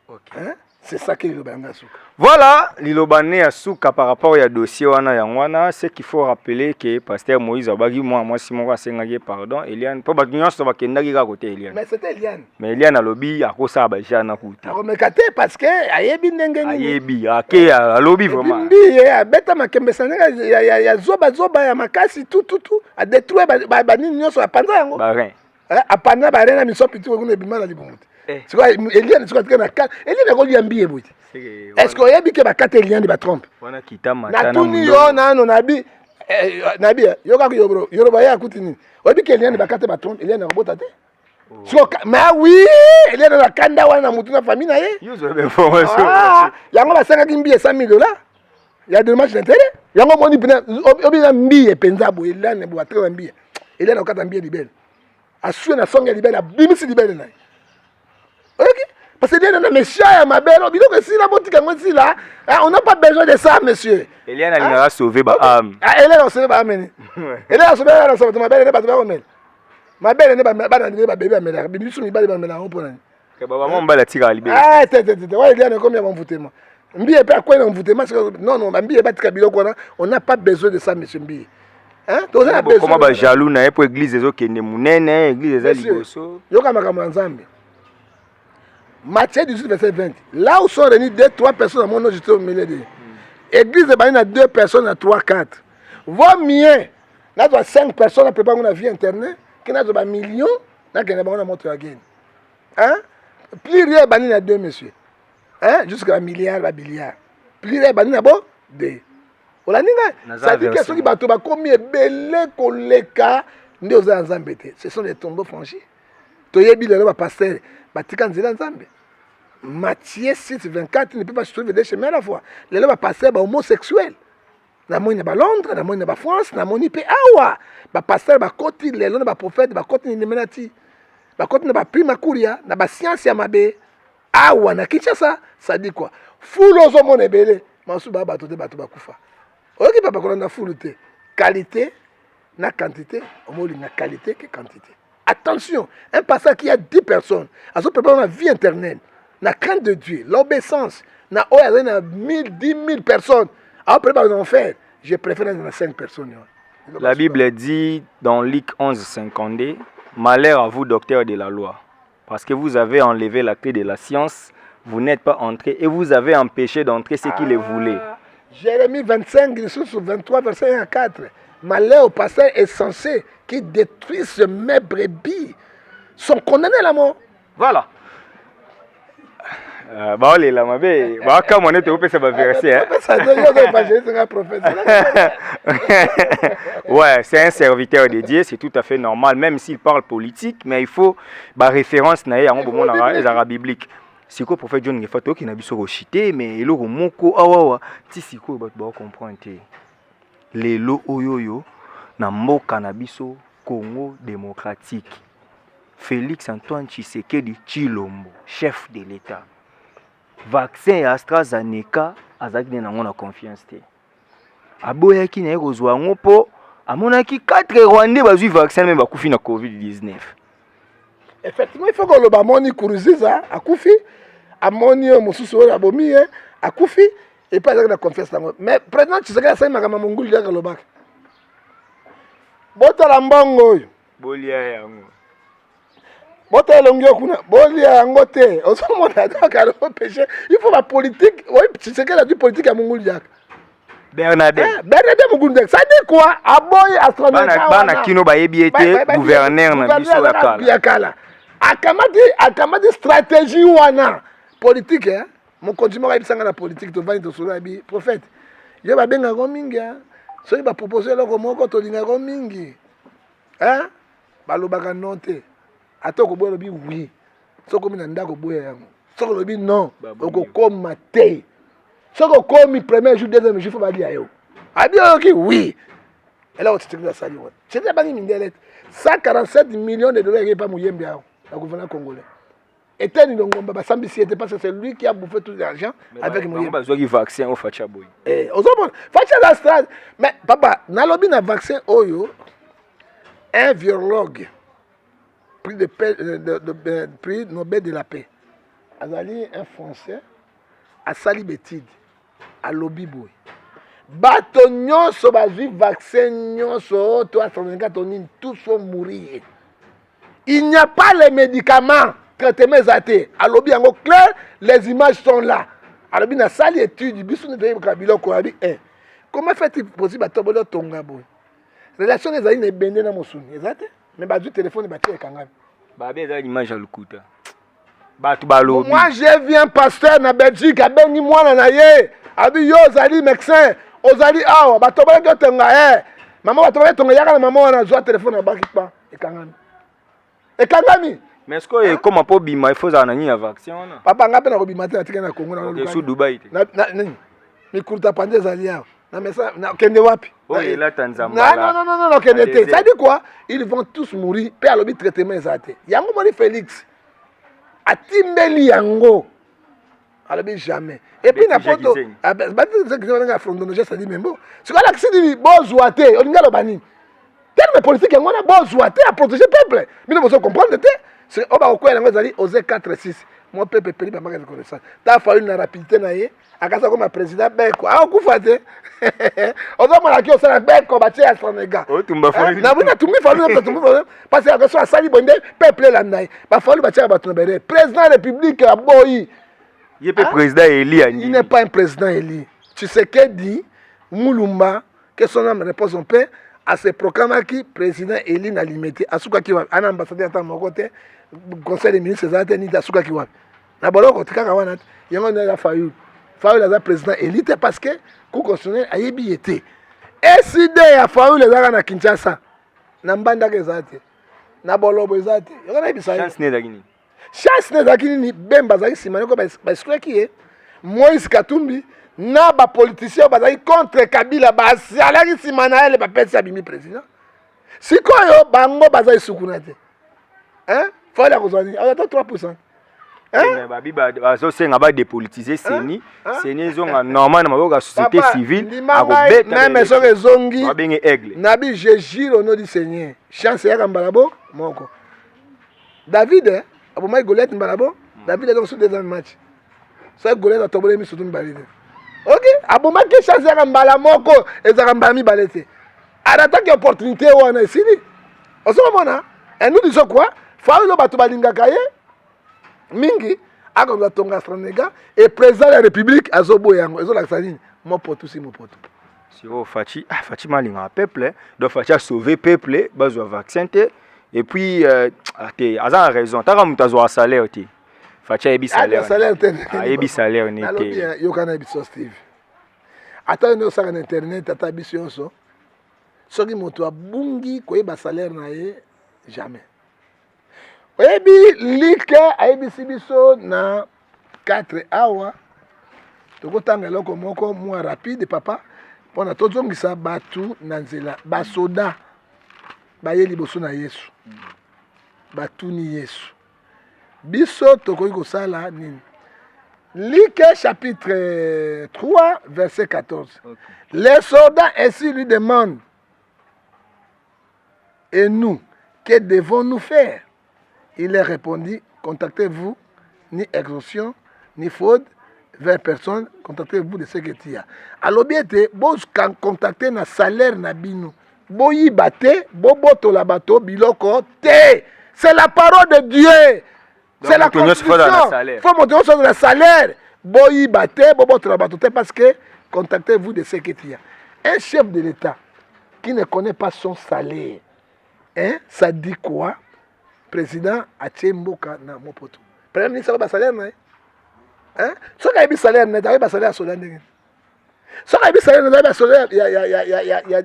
Okay. C'est ça que le souka. Voilà, l'ilobane à souka par rapport à dossier wana yangwana, c'est qu'il faut rappeler que pasteur Moïse Abagi moi Simon va s'engager pardon, Eliane pas bagnon ça va kenda à côté Eliane. Mais c'était Eliane. Mais Eliane a lobby à cause ça baja na kuta. Mais kate parce que ayebi ndenge ni. Ayebi, ake a lobby vraiment. Mbi ya beta makembe sanenga ya zoba ya makasi tout a détruire ba nini nyonso a panza yango. Ba rien. A panza ba rien na miso pitu ko ne bima na libumuti. C'est quoi Eliane c'est quoi que na kan Eliane ko liambié bout. Est-ce que yebi ke ba kate Eliane ba trompe? Wana kita matana. Na tuni yo na no nabi nabi yo ka yo ba ya kutini. Oyebi ke Eliane ba kate ba trompe Eliane ko bota te. Mais oui, Eliane na kanda wana mutu na famille na ye. Yo zo be information. Yango ba sanga kimbi $100,000. Il y a deux matchs d'intérêt. Yango moni pena obi na mbi penza bo Eliane bo atra mbi. Eliane ko kata mbi libele. Asue na songa libele abimisi libele na. OK? Parce que Eliane na méchant ya mabelo biloko si la botika ngoti là, on n'a pas besoin de ça monsieur. Eliane a sauvé ba âme. Eliane a sauvé ba âme. Eliane a sauvé la sauvé mabelo ne ba ba komel. Mabelo ne ba na ba bébé amela. Bibisu mi ba ba amela on pona. Que baba mon bala tira libele. Ouais Eliane comme ya m'envoûtement. Mbi est pas quoi l'envoûtement non mbi est pas tika biloko na, on n'a pas besoin de ça monsieur mbi. Donc ça besoin. Comment ba jaloux na pour église ezo kende munene, église eza liboso. Yoka makambo nzambe. Matthieu 18, verset 20. Là où sont réunis 2-3 personnes à mon nom, je te mêlé de. Église il y a 2 personnes à 3-4. Vaut mieux, là, tu as 5 personnes à préparer une vie internet, qui n'a pas millions, là, qui n'a pas montré à gain. Plus rien, il y a 2, monsieur. Jusqu'à un milliard, un milliard. Plus rien, il y a 2. Ça dit que ceux qui battent, combien de collègues, ce sont des tombeaux franchis. Tu as dit que pasteur, Batikan Zela Nzambe. Matthieu 6, 24 ne peut pas se trouver des chemins à la fois. Les gens passer homosexuels. Na moni ba Londres, na moni ba France, na moni pe awa. Ba pasteur ba koti les gens ba prophète ba koti ni menati. Ba koti na ba prima kuria, na ba science ya mabe. Awa na Kinshasa, ça dit quoi? Fulo zo mon ebele, mansu ba ba tote ba to ba kufa. Oki papa ko na fulu te. Qualité na quantité, omoli na qualité que quantité. Attention, un pasteur qui a 10 personnes, à ce préparer la vie interne, la crainte de Dieu, l'obéissance, na 1000, 10 000 personnes, à préparer l'enfer, je préfère dans 5 personnes. La Bible dit dans Luc 11, 52, malheur à vous, docteurs de la loi, parce que vous avez enlevé la clé de la science, vous n'êtes pas entrés et vous avez empêché d'entrer ceux qui le voulaient. Jérémie 25, 23, verset 1 à 4. Malheur au pasteur insensé qui détruisent mes brebis sont condamnés à la mort. Voilà. Ouais, c'est un serviteur de Dieu, c'est tout à fait normal, même s'il parle politique, mais il faut référence na les arabes bibliques. Si le prophète John Ngefato qui n'a pas rejeté, mais il a moko awawa, si siko ba comprendre. Les lo oyoyo na mboka na biso Congo démocratique. Félix Antoine Tshisekedi Tshilombo, chef de l'État. Vaccin AstraZeneca azaki na ngona confiance te. Aboyaki na kozwa ngopo amonaki 4 Rwandais bazui vaccin même bakufi na COVID-19. Effectivement, il faut que le bamoni Kuruziza akufi, amoni mosusu oyo abomi akufi et pas avec la confiance dans moi. Mais président Tshisekedi ça makama mongulu ya kalobaka. Botala mbongo oyo. Bolia yango. Botala ngio kuna, bolia yango te. Osomona donc alors péché, il faut la politique. Oui, Tshisekedi a dit politique à mongulu ya. Bernadette. Bernadette mongulu ya. Ça dit quoi? Aboy astronaute. Bana kino ba yebiete gouverneur na biso ya kala. Akamadi stratégie wana politique mon continue à être la politique to vani to solo bi prophète yo ba benga ko mingi so ba proposer loko moko to linga ko mingi ba lobaka non te atoko boyo bi oui so ko mina ndako boya yango soki olobi non okokoma te soki okomi premier jour deuxième jour fo balia yo abi oyoki oui eloko tshisekedi asali wana tshisekedi abangi mindele 147 millions de dollars epa moyembe awo na gouvernement congolais Étienne Longomba basambisi était parce que c'est lui qui a bouffé tout l'argent avec moyembe bazwaki vaccin au Facha boy ozomona Facha la strade mais papa nalobi na vaccin oyo un virologue prix Nobel de la paix azali un français asali betide alobi boy bato nyonso bazwi vaccin nyonso to AstraZeneca tonini tous vont mourir il n'y a pas les médicaments traitement ezate alobi yango clair les images sont là alobi na sali étude biso ne biloko abi comment fait-il possible batobolo tonga boy relation ezali na ebende na mosuni ezate mais bazwi téléphone batie ekangami babe eza image ya lukuta bato balobi moi j'ai vu un pasteur na Belgique abengi mwana na ye abi yo ozali médecin ozali awa batobolaki otonga mama batobolaki tonga yaka na mama wana azwa téléphone abaki pa ekangami mais est-ce que comme po bima il faut za na nini ya vaccin wana papa ngape na kobima te atika na Congo na su Dubai te nini mikurta pande ezali awa na mesa na kende wapi là Tanzania non kende te ça dit quoi ils vont tous mourir pe alobi traitement ezate yango moni Félix atimbeli yango alobi jamais et puis na poto batinga frondonologie ça dit même bon c'est quoi l'accès dit bozwa te olinga lo bani terme politique yango na bozwa te à protéger peuple mais vous comprendre te c'est oba okwela yango ezali oze 4-6 mon peuple peli ba maka de connaissance ta fallu na rapidité na ye akasa comme président beko akufa te ozo mala ki osala beko ba tia Sénégal otumba fallu na buna tumbi fallu parce que akasa asali bonde peuple la ndai ba fallu ba tia ba tunabere président de la république aboyi il est président élu il n'est pas un président élu Tshisekedi Mulumba que son âme repose en paix à ce programme qui président élu na limité asuka ki wa ana ambassadeur ta moko te conseil des ministres ezate ni asuka ki wa na boloko tikaka wana yango na la fayu la président élu parce que ku constitutionnel ayebi été SID ya fayu les na Kinshasa na mbanda ke ezate na bolobo ezate yango na bisa chance ne dakini chance ne dakini ni bemba zaki simane ko ba ki Moïse Katumbi na ba politicien bazali contre Kabila basalaki sima na ele bapesi abimi président sikoyo bango bazali sukuna te faut la kozwani à 3% babi bazosenga ba dépolitiser seni ezonga normalement na maboko ya société civile akobeta même soki ezongi babenge aigle nabi je jure au nom du Seigneur chance yaka mbalabo moko David abomai Goliath mbalabo David a donc sur des matchs ça Goliath a tombé mi surtout mbalide ok abomaki chance yaka mbala moko ezaka mbala mibale te adataki opportunité wana esili osomona et nous disons quoi faut lo bato balingaka ye mingi akoza tonga Sénégal et président de la République azobo yango ezolakisa nini mopoto si mopoto sio Fachi malinga peuple doit Fachi sauver peuple bazwa vaccin te et puis te aza raison taka mutazo wa salaire te Fachi ebi salaire te ebi salaire ni te yokana biso Steve ata no saka na internet ata biso yonso soki moto abungi koyeba salaire na ye jamais oyebi like ayebisi biso na 4 awa tokotanga eloko moko mwa rapide papa mpona tozongisa bato na nzela basoda baye liboso na Yesu batuni Yesu biso tokoki kosala nini Luc chapitre 3 verset 14 okay. Les soldats ainsi lui demandent et nous que devons-nous faire? Il leur répondit, contactez-vous ni extorsion, ni fraude vers personne, contactez-vous de ce que tu as. Alors bien, vous contactez na salaire na bino. Boyi bate, bobo to la bateau, biloko te. C'est la parole de Dieu. C'est la constitution. Il faut monter sur le salaire. Boyi bate, bobo to la bateau te parce que contactez-vous de ce que tu as. Un chef de l'État qui ne connaît pas son salaire, hein, ça dit quoi? Président a Mboka na mopoto. Premier ministre a salaire na. Hein? So ka bi salaire na, da ba salaire sola ndenge. So ka bi salaire na, da ba salaire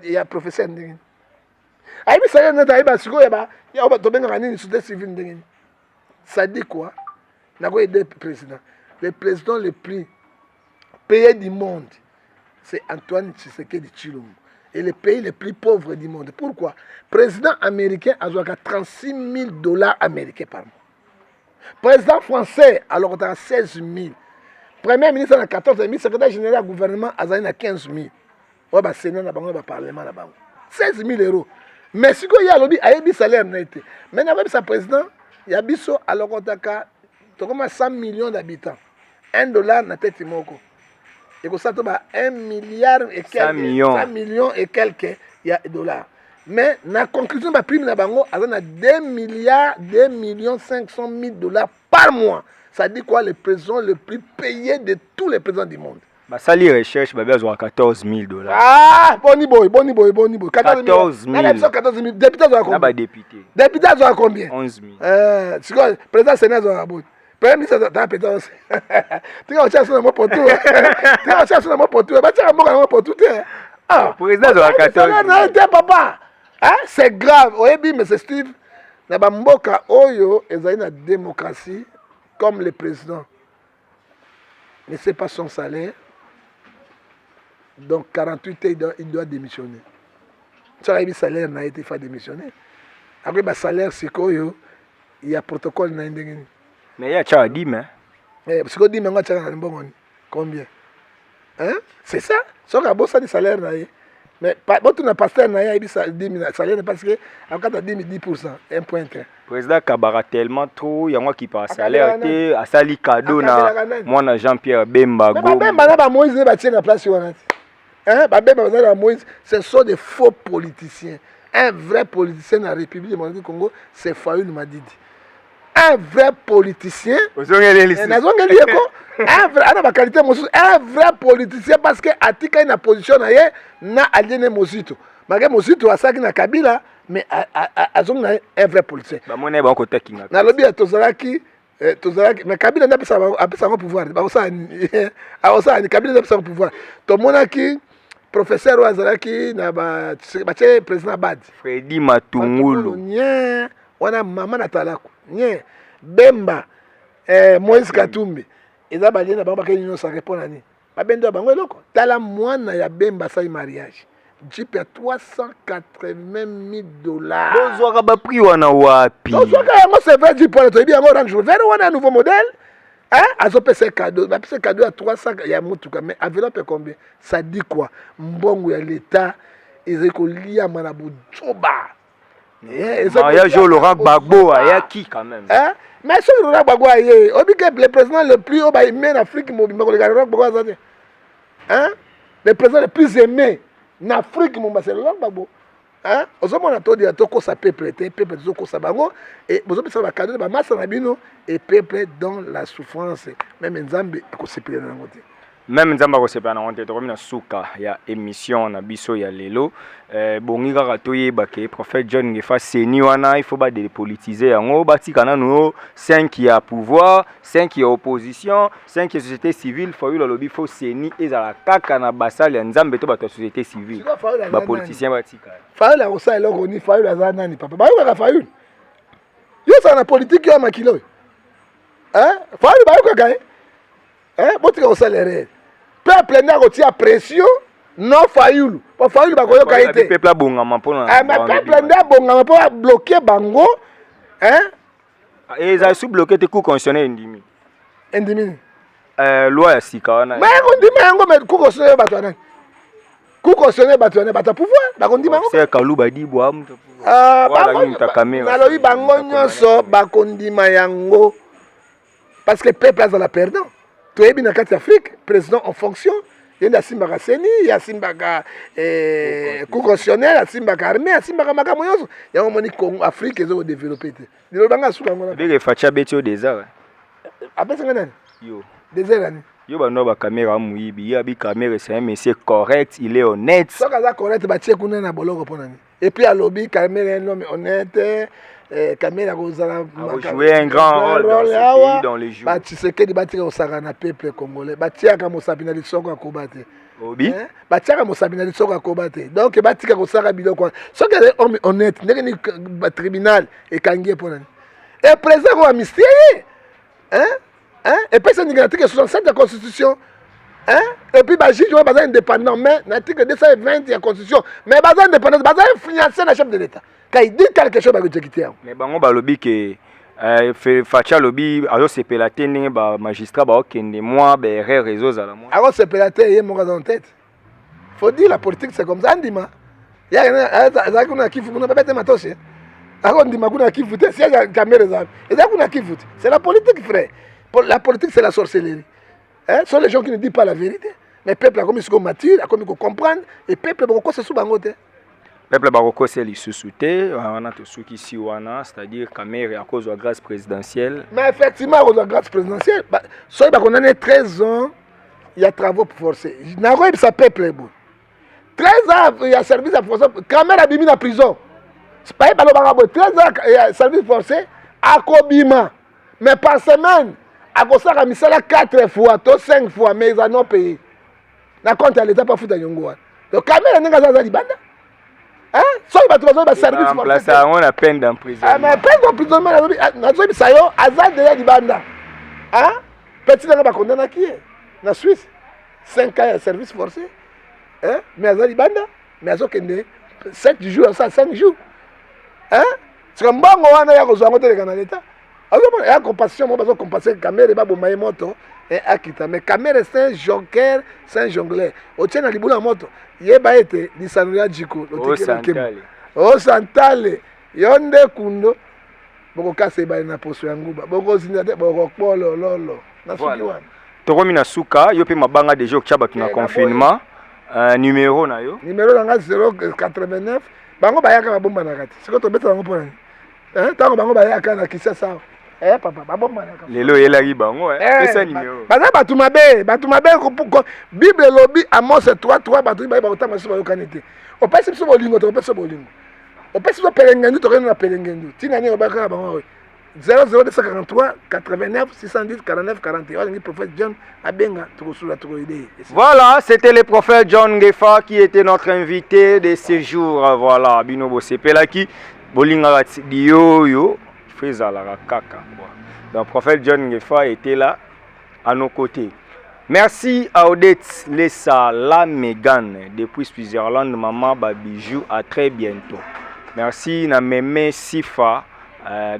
ya professeur ndenge. Ai bi salaire na, da ba siko ya ba to benga nini société civile ndenge. Ça dit quoi? N'a aidé le président. Le président le plus payé du monde, c'est Antoine Tshisekedi Tshilombo. Et le pays le plus pauvre du monde. Pourquoi? Président américain a 36 000 $ américains par mois. Président français, alors on a 16 000. Premier ministre a 14 000. Secrétaire général du gouvernement a 15 000. On va Sénat, on va Parlement. 16 000 €. Mais si il y a lobby, il y a salaire. Maintenant, même sa président, il y a biso, alors on a 100 millions d'habitants. $1 dans la tête de Moko. Et ça, 1 milliard et quelques. 100 millions et quelques dollars. Mais la conclusion de la prime, elle a 2 milliards, 2 500 000 $ par mois. Ça dit quoi? Le président le plus payé de tous les présidents du monde. Ça, les recherches, il y a 14 000 $. Ah, boni boy. 14 000. 14 000. Député, ils ont combien? Député, ils ont combien? 11 000. C'est quoi? Président Sénat, ils ont combien? Premier ministre, tu as pété aussi. Tu as cherché un mot pour tout. Tu as cherché un mot pour tout. Tu as un mot pour tout. Le président, ils ont 14 000. Papa. C'est grave. Oui, mais c'est Steve. Nabamboka Oyo, ils ont une démocratie comme le président. Ne sait pas son salaire. Donc 48 heures, il doit démissionner. Ça a eu salaire, il a été fait démissionner. Après, le salaire, c'est quoi? Il y a un protocole. Mais il y a un dîme. Parce que dit, combien? Hein? C'est ça. Ça a beau salaire. Mais quand tu as pasteur, il y a un salaire parce que quand tu as 10%, 1,1. Le président Kabara tellement trop, il y a moi qui passe salaire, à sali cadeau, moi Jean-Pierre Bemba. Mais Bemba, Moïse, il va la place. Ce sont des faux politiciens. Un vrai politicien dans la République démocratique du Congo, c'est Fayoul Madidi. Un vrai politicien, un vrai politicien parce que Atika une position na aliéné Mosito. Malgré Mosito a ça qui na Kabila, mais un vrai politicien. Na lobby à Tozalaki, mais Kabila n'a pas ça pouvoir. Kabila n'a pas ça pouvoir. Tomonaki professeur Wazalaki na ba président Bad. Freddy Matungulu. Wana mama na talako. Nye Bemba Moïse Katumbi. Eza ba liena bango bakeni nyonso répondre ani. Ba bendo bango eloko. Tala mwana ya Bemba sa mariage. Jeep ya 380 000 $. Bozwaka ba prix wana wapi? Bozwaka yango c'est vrai Jeep wana to bien Range Rover wana un nouveau modèle. Hein? Azope c'est cadeau. Ba c'est cadeau à 300 ya mutuka mais enveloppe combien? Ça dit quoi? Mbongo ya l'état ezeko lia manabu joba. Mariage Laurent Gbagbo, il y a qui quand même? Mais ce Laurent Gbagbo, le président le plus haut aimé en Afrique, le président le plus aimé en Afrique, c'est Laurent Gbagbo. Aujourd'hui, on a tout dit à tout ça peuple, peuple de ça bango et vous avez ça cadeau de masse na bino et peuple dans la souffrance. Même Nzambe a conseillé dans la côté. Même nzamba ko sepana on te to na suka ya émission na biso ya lelo bongi kaka toyeba ke prophète John Ngefa seni wana il faut ba dépolitiser yango batika nanu 5 ya pouvoir 5 ya opposition 5 ya société civile faut le lobby faut seni ezala kaka na basali ya nzambe to bato société civile ba politicien batika faula la osa eloko ni faula za nani papa ba yo ka faula yo ça na politique yo makilo faula ba yo ka botika osa le peuple n'a retiré la pression, non Fayoul. Pour Fayoul, il va y avoir le peuple a bongama pour peuple n'a bongama pour bloquer Bango. Et ils ont bloqué les cours constitutionnels indimi. Indimi. Loi ya sika. Mais on dit mais cours constitutionnel batouane. Cours constitutionnel batouane bata pouvoir. On dit mais c'est Kalouba di boa mta pouvoir. Nalobi Bango nyonso bakondima yango. Parce que le peuple a la perdant. Tu es bien en Afrique, président en fonction. Il y a Simba Seni, il y a Simba cour constitutionnel, il y a Simba armée, il y a Simba Makamoyoso. Il y a un Afrique qui est développé. Il y a un Facha Betio désert. Après ça, yo. Désert. Yo bano ba caméra muibi, ya bi caméra c'est un monsieur correct, il est honnête. Ça ka correct ba tie kuna na boloko ponani. Et puis à lobby caméra un homme honnête. Caméra Rosala a joué un grand rôle dans ce pays, dans les jours. Tu sais que les bâtiments au Sarana peuple congolais, bâtir comme au Sabina de Soko à combattre. Obi. Bâtir comme au Sabina de Soko à combattre. Donc bâtir comme au Sarabilo quoi. Ce que les hommes honnêtes, n'est pas tribunal et kangié pour nous. Et présent au amnistie, hein? Hein? Et puis c'est l'article 67 de la Constitution. Hein? Et puis bah juge est indépendant mais l'article 220 de la Constitution. Mais bah indépendant, bah financier le chef de l'État. Quand il dit quelque chose, bah quitter. Mais bango ba lobi que Facha lobi azo sepelate ndenge ba magistrat ba okende moi ba erreur réseaux à la moi. Alors sepelate yé mon dans tête. Faut dire la politique c'est comme ça ndima. Ya za kuna kifu kuna bete matoshe. Alors ndima kuna kifu te si ya caméra za. Et za kuna kifu. C'est la politique frère. La politique c'est la sorcellerie. Hein? Ce sont les gens qui ne disent pas la vérité. Mais le peuple a commis ce qu'on mature, a commis qu'on comprendre et le peuple a se sous bangote. Peuple baroko c'est li sous-souté, on a tout ce qui si wana, c'est-à-dire caméra à cause de la grâce présidentielle. Mais effectivement à cause de la grâce présidentielle, soit on a 13 ans, il y a travaux forcés. N'arrive ça peuple bon. 13 ans il y a service à forcer, caméra a mis en prison. C'est pas pas le 13 ans il y a service forcé à Kobima. Mais par semaine, à cause ça mis ça 4 fois, 5 fois mais ils n'ont payé. Na compte à l'état pas foutu à Yongo. Donc caméra n'est pas libanda. Hein? Soit il va service forcé. Ça on a peine d'emprisonnement. Ah mais peine d'emprisonnement na so ça yo azal de libanda. Hein? Petit n'a pas condamné qui est na Suisse. 5 ans de service forcé. Hein? Mais azal libanda, mais azo kende 7 jours ça 5 jours. Hein? C'est comme bango wana ya kozwa ngote le l'état. Alors il y a compassion, moi besoin compasser caméra ba bomaye moto et akita mais caméra c'est un joker, c'est un jongleur. O tient na libula moto. Yeba ete ni sanuya jiko o santale yonde kundo boko kase ba na poso ya nguba boko zinate boko polo lolo na suki wana tokomi na suka yo pe mabanga déjà okchaba tuna confinement numéro na yo numéro nga 089 bango bayaka babomba na kati siko to beta bango pona hein tango bango bayaka na Kisasa papa babomba na kati lelo yelaki bango pesa numéro baza batu mabe ko Bible lobi Amos 3:3 batu ba otama so yokanite opesi so bolingo to opesi bolingo opesi so pelengendu to na pelengendu tina ni obaka bango 00243 89 610 49 41 le prophète John abenga tukosula tukoide. Voilà, c'était le prophète John Ngefa qui était notre invité de ce jour. Voilà, binobo sepelaki bolinga dio yo feza la kaka. Donc prophète John Ngefa était là à nos côtés. Merci à Odette Lessa la Megan depuis Switzerland, maman Babijou, à très bientôt. Merci na Mémé Sifa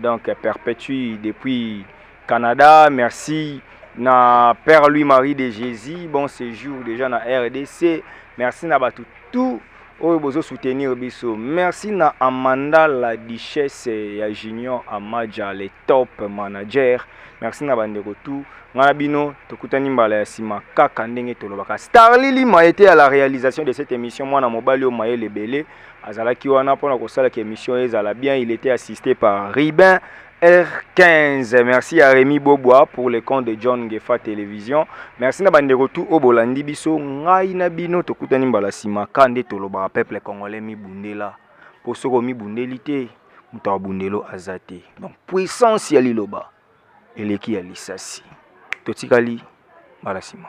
donc perpétue depuis Canada. Merci na Père Louis-Marie de Jésus, bon séjour déjà na RDC. Merci na batu tout oyo bozo soutenir biso. Merci na Amanda la Duchesse ya Junior Amadja le top manager. Merci na bandeko tout. Ngana bino tokutani mbala ya sima kaka ndenge tolobaka. Starlili m'a été à la réalisation de cette émission. Moi na mobali o maye lebele azalaki wana pona kosala ke émission ezala bien. Il était assisté par Ribin R15. Merci à Rémi Bobois pour le compte de John Ngefa Télévision. Merci na bandeko tout o bolandi biso ngai na bino tokutani mbala sima kande tolobaka peuple congolais mi bundela. Posoko mi bundelité muta bundelo azate. Donc puissance ya liloba eleki ya lisasi. Totikali Malasima.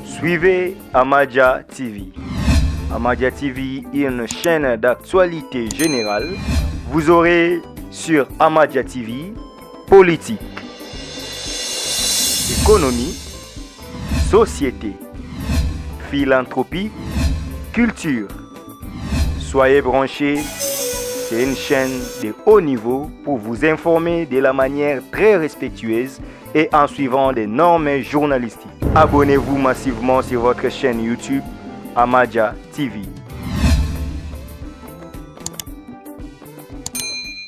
Suivez Amadja TV. Amadja TV est une chaîne d'actualité générale. Vous aurez sur Amadja TV politique, économie, société, philanthropie, culture. Soyez branchés. C'est une chaîne de haut niveau pour vous informer de la manière très respectueuse et en suivant des normes journalistiques. Abonnez-vous massivement sur votre chaîne YouTube Amadja TV.